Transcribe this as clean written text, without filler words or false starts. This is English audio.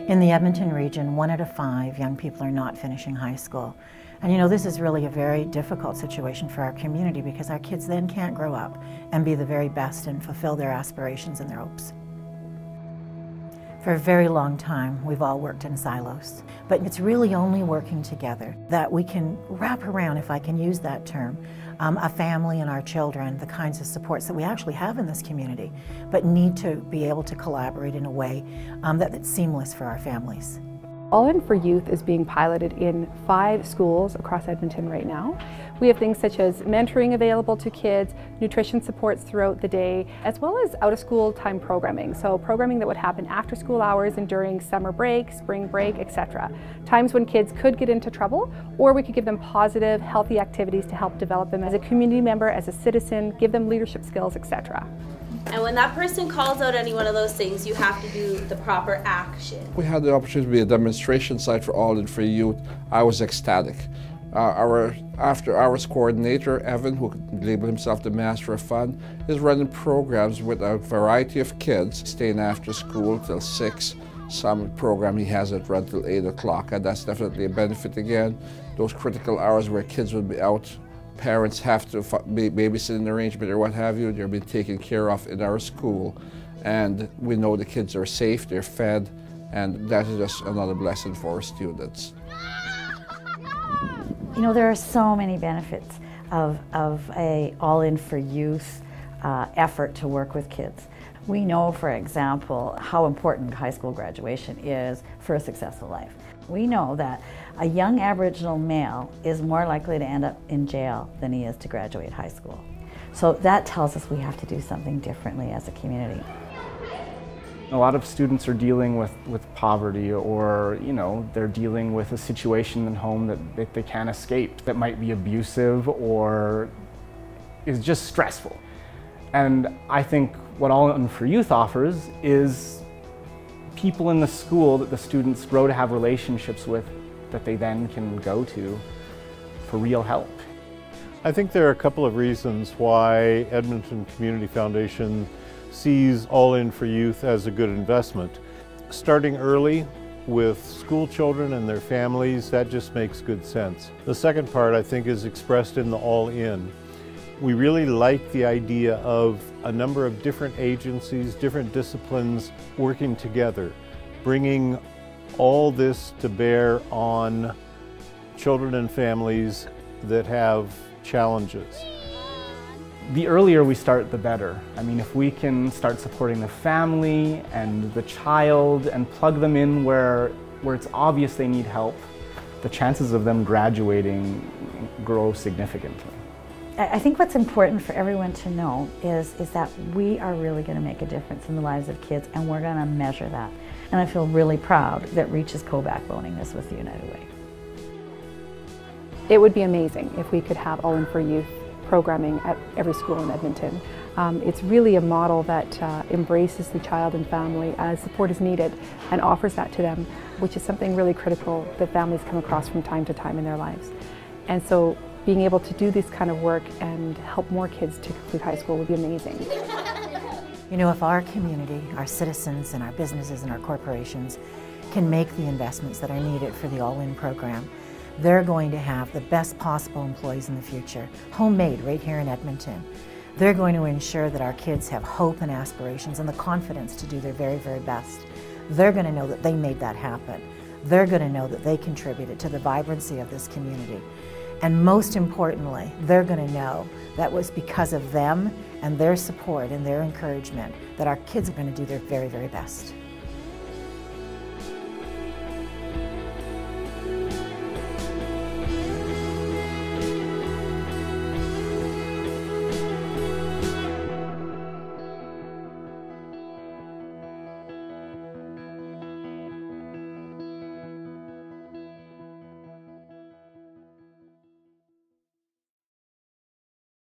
In the Edmonton region, 1 out of 5 young people are not finishing high school. And you know, this is really a very difficult situation for our community because our kids then can't grow up and be the very best and fulfill their aspirations and their hopes. For a very long time, we've all worked in silos, but it's really only working together that we can wrap around, if I can use that term, a family and our children, the kinds of supports that we actually have in this community, but need to be able to collaborate in a way that's seamless for our families. All In for Youth is being piloted in 5 schools across Edmonton right now. We have things such as mentoring available to kids, nutrition supports throughout the day, as well as out-of-school time programming. So programming that would happen after school hours and during summer break, spring break, etc. Times when kids could get into trouble, or we could give them positive, healthy activities to help develop them as a community member, as a citizen, give them leadership skills, etc. And when that person calls out any one of those things, you have to do the proper action. We had the opportunity to be a demonstration site for All In for Youth. I was ecstatic. Our after-hours coordinator, Evan, who labeled himself the Master of Fun, is running programs with a variety of kids, staying after school till 6. Some program he has it run till 8 o'clock, and that's definitely a benefit again. Those critical hours where kids will be out, parents have to be babysitting arrangement or what have you, they're being taken care of in our school. And we know the kids are safe, they're fed, and that is just another blessing for our students. You know, there are so many benefits of a All In for Youth effort to work with kids. We know, for example, how important high school graduation is for a successful life. We know that a young Aboriginal male is more likely to end up in jail than he is to graduate high school. So that tells us we have to do something differently as a community. A lot of students are dealing with poverty, or, you know, they're dealing with a situation at home that they can't escape, that might be abusive or is just stressful. And I think what All In for Youth offers is people in the school that the students grow to have relationships with that they then can go to for real help. I think there are a couple of reasons why Edmonton Community Foundation sees All In for Youth as a good investment. Starting early with school children and their families, that just makes good sense. The second part, I think, is expressed in the All In. We really like the idea of a number of different agencies, different disciplines working together, bringing all this to bear on children and families that have challenges. The earlier we start, the better. I mean, if we can start supporting the family and the child and plug them in where it's obvious they need help, the chances of them graduating grow significantly. I think what's important for everyone to know is that we are really going to make a difference in the lives of kids, and we're going to measure that. And I feel really proud that Reach is co-backboning this with the United Way. It would be amazing if we could have All In for Youth programming at every school in Edmonton. It's really a model that embraces the child and family as support is needed and offers that to them, which is something really critical that families come across from time to time in their lives. And so being able to do this kind of work and help more kids to complete high school would be amazing. You know, if our community, our citizens and our businesses and our corporations can make the investments that are needed for the All In program, they're going to have the best possible employees in the future, homemade right here in Edmonton. They're going to ensure that our kids have hope and aspirations and the confidence to do their very, very best. They're going to know that they made that happen. They're going to know that they contributed to the vibrancy of this community. And most importantly, they're going to know that was because of them and their support and their encouragement that our kids are going to do their very, very best.